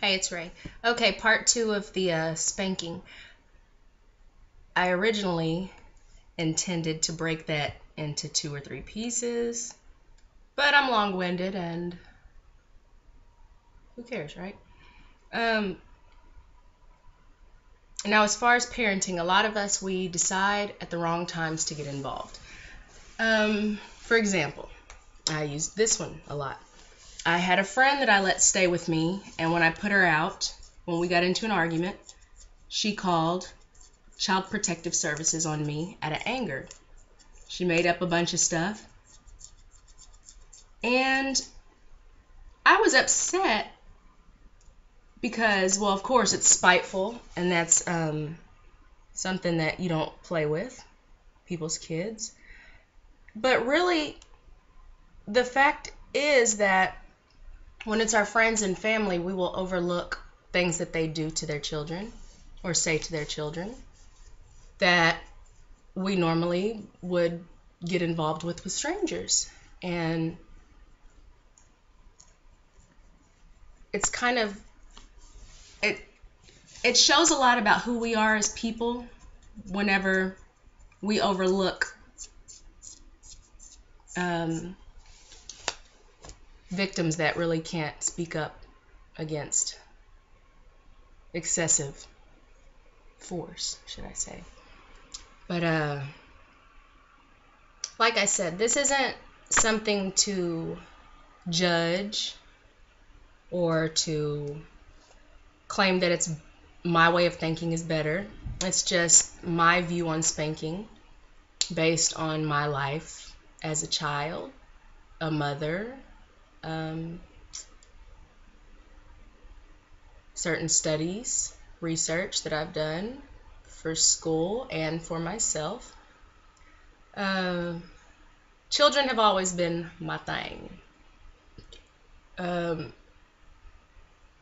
Hey, it's Ray. Okay, part two of the spanking. I originally intended to break that into 2 or 3 pieces, but I'm long-winded and who cares, right? Um, Now, as far as parenting, a lot of us, we decide at the wrong times to get involved. For example, I used this one a lot. I had a friend that I let stay with me, and when I put her out, when we got into an argument, she called Child Protective Services on me out of anger. She made up a bunch of stuff, and I was upset because, well, of course, it's spiteful, and that's something that you don't play with, people's kids. But really, the fact is that when it's our friends and family, we will overlook things that they do to their children or say to their children that we normally would get involved with strangers. And it's kind of, it shows a lot about who we are as people whenever we overlook victims that really can't speak up against excessive force, should I say. But like I said, this isn't something to judge or to claim that it's my way of thinking is better. It's just my view on spanking based on my life as a child, a mother, certain studies, research that I've done for school and for myself. Children have always been my thing. No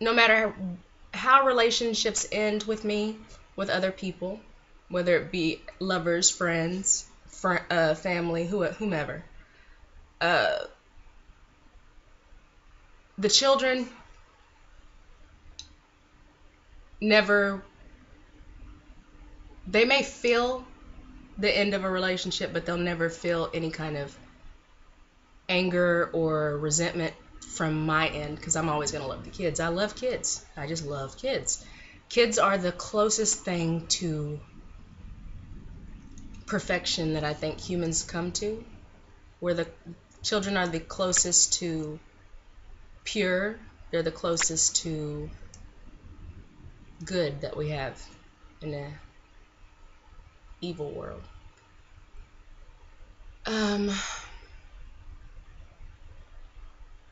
matter how relationships end with me, with other people, whether it be lovers, friends, family, whomever, the children never, they may feel the end of a relationship, but they'll never feel any kind of anger or resentment from my end, because I'm always going to love the kids. I love kids. I just love kids. Kids are the closest thing to perfection that I think humans come to, where the children are the closest to pure, they're the closest to good that we have in an evil world.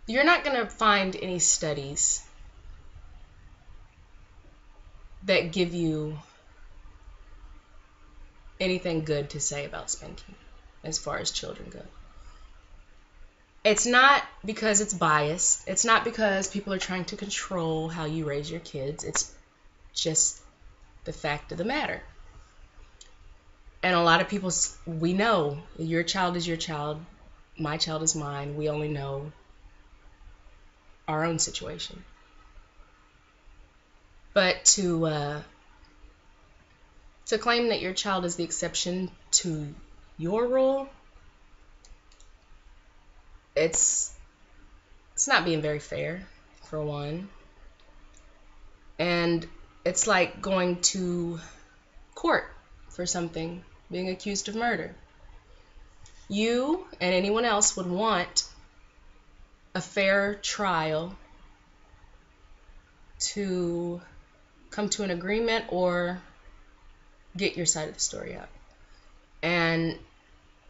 You're not going to find any studies that give you anything good to say about spanking as far as children go. It's not because it's biased. It's not because people are trying to control how you raise your kids. It's just the fact of the matter. And a lot of people, we know your child is your child, my child is mine. We only know our own situation. But to claim that your child is the exception to your rule, it's not being very fair, for one. And it's like going to court for something, being accused of murder. You and anyone else would want a fair trial to come to an agreement or get your side of the story out. And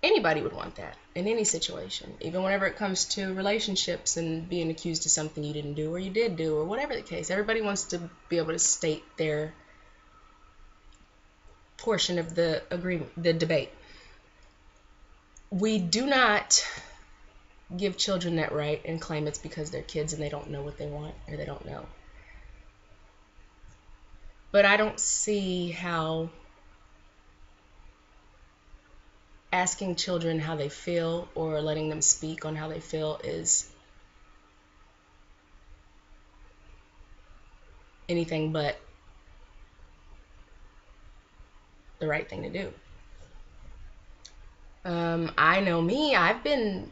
anybody would want that in any situation, even whenever it comes to relationships and being accused of something you didn't do or you did do or whatever the case. Everybody wants to be able to state their portion of the agreement, the debate. We do not give children that right and claim it's because they're kids and they don't know what they want or they don't know. But I don't see how asking children how they feel or letting them speak on how they feel is anything but the right thing to do. I know me, I've been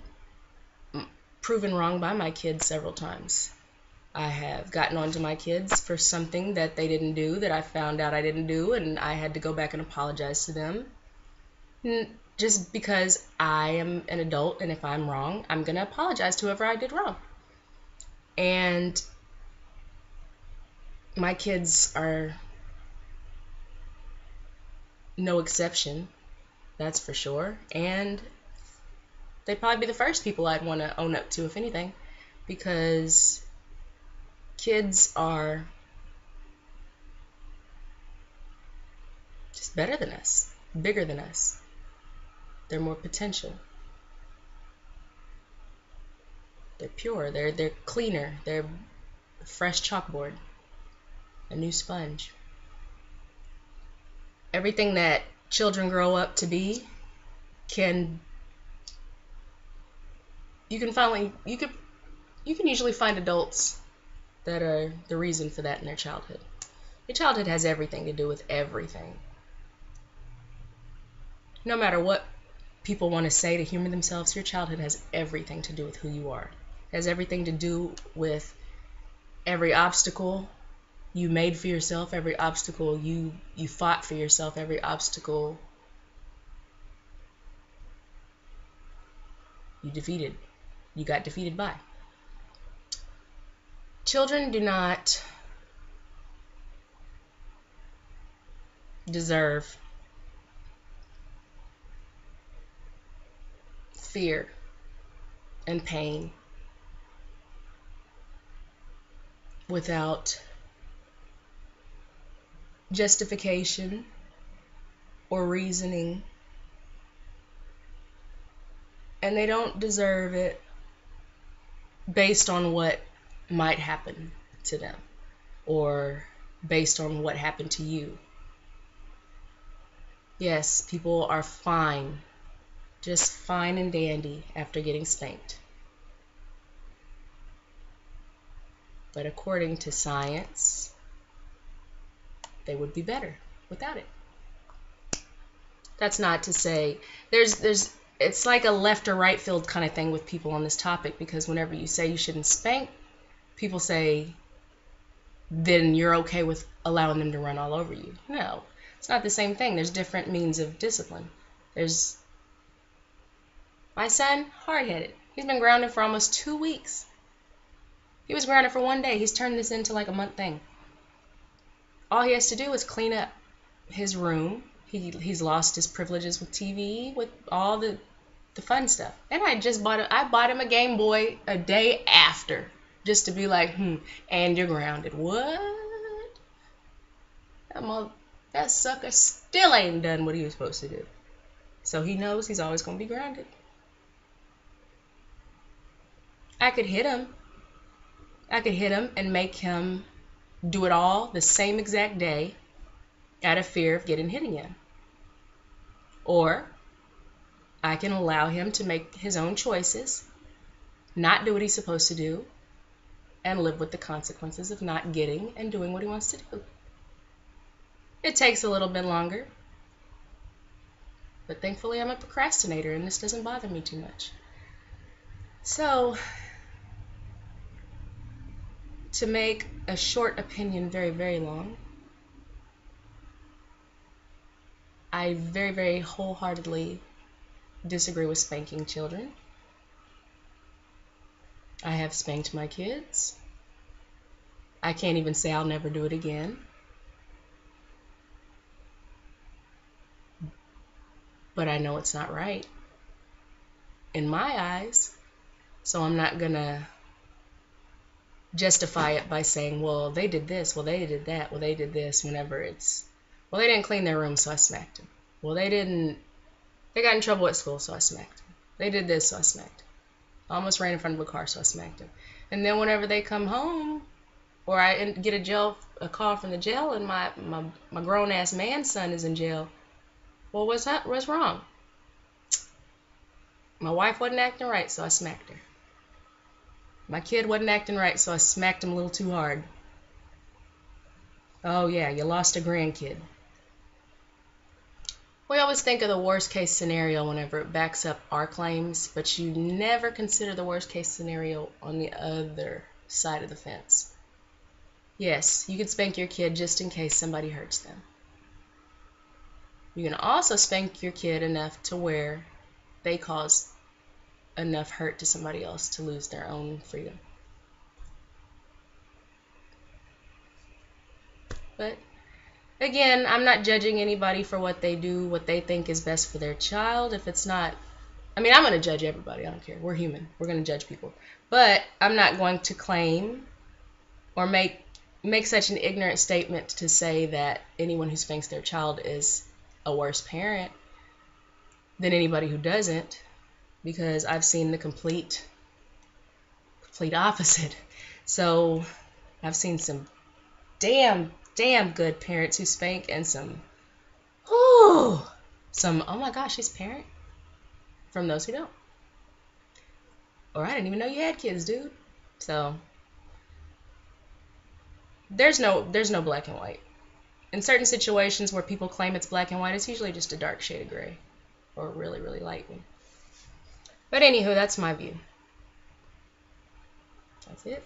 proven wrong by my kids several times. I have gotten onto my kids for something that they didn't do, that I found out I didn't do, and I had to go back and apologize to them. Just because I am an adult, and if I'm wrong, I'm going to apologize to whoever I did wrong. And my kids are no exception, that's for sure. And they'd probably be the first people I'd want to own up to, if anything, because kids are just better than us, bigger than us. They're more potential. They're pure. They're cleaner. They're a fresh chalkboard, a new sponge. Everything that children grow up to be you can usually find adults that are the reason for that in their childhood. Your childhood has everything to do with everything. No matter what people want to say to humor themselves, your childhood has everything to do with who you are. It has everything to do with every obstacle you made for yourself, every obstacle you fought for yourself, every obstacle you got defeated by. Children do not deserve fear and pain without justification or reasoning. And they don't deserve it based on what might happen to them or based on what happened to you. Yes, people are fine, just fine and dandy after getting spanked. But according to science, they would be better without it. That's not to say it's like a left or right field kind of thing with people on this topic, because whenever you say you shouldn't spank, people say then you're okay with allowing them to run all over you. No, it's not the same thing. There's different means of discipline. There's my son, hard-headed. He's been grounded for almost 2 weeks. He was grounded for 1 day. He's turned this into like a month thing. All he has to do is clean up his room. He's lost his privileges with TV, with all the fun stuff. And I bought him a Game Boy a day after, just to be like, and you're grounded. What? That sucker still ain't done what he was supposed to do. So he knows he's always going to be grounded. I could hit him and make him do it all the same exact day out of fear of getting hit again. Or I can allow him to make his own choices, not do what he's supposed to do, and live with the consequences of not getting and doing what he wants to do. It takes a little bit longer, but thankfully I'm a procrastinator and this doesn't bother me too much. So, to make a short opinion very, very long, I very, very wholeheartedly disagree with spanking children. I have spanked my kids. I can't even say I'll never do it again. But I know it's not right in my eyes, so I'm not gonna justify it by saying, well, they did this, well, they did that, well, they did this, whenever it's, well, they didn't clean their room, so I smacked them. Well, they got in trouble at school, so I smacked them. They did this, so I smacked them. I almost ran in front of a car, so I smacked them. And then whenever they come home, or I get a call from the jail, and my grown-ass man son is in jail, well, what's wrong? My wife wasn't acting right, so I smacked her. My kid wasn't acting right, so I smacked him a little too hard. Oh yeah, you lost a grandkid. We always think of the worst case scenario whenever it backs up our claims, but you never consider the worst case scenario on the other side of the fence. Yes, you could spank your kid just in case somebody hurts them. You can also spank your kid enough to where they cause enough hurt to somebody else to lose their own freedom. But again, I'm not judging anybody for what they do, what they think is best for their child. If it's not, I mean, I'm going to judge everybody. I don't care. We're human. We're going to judge people. But I'm not going to claim or make such an ignorant statement to say that anyone who spanks their child is a worse parent than anybody who doesn't, because I've seen the complete opposite. So I've seen some damn good parents who spank, and some oh my gosh, he's a parent, from those who don't. Or I didn't even know you had kids, dude. So there's no black and white. In certain situations where people claim it's black and white, it's usually just a dark shade of gray, or really, really light one. But anywho, that's my view. That's it.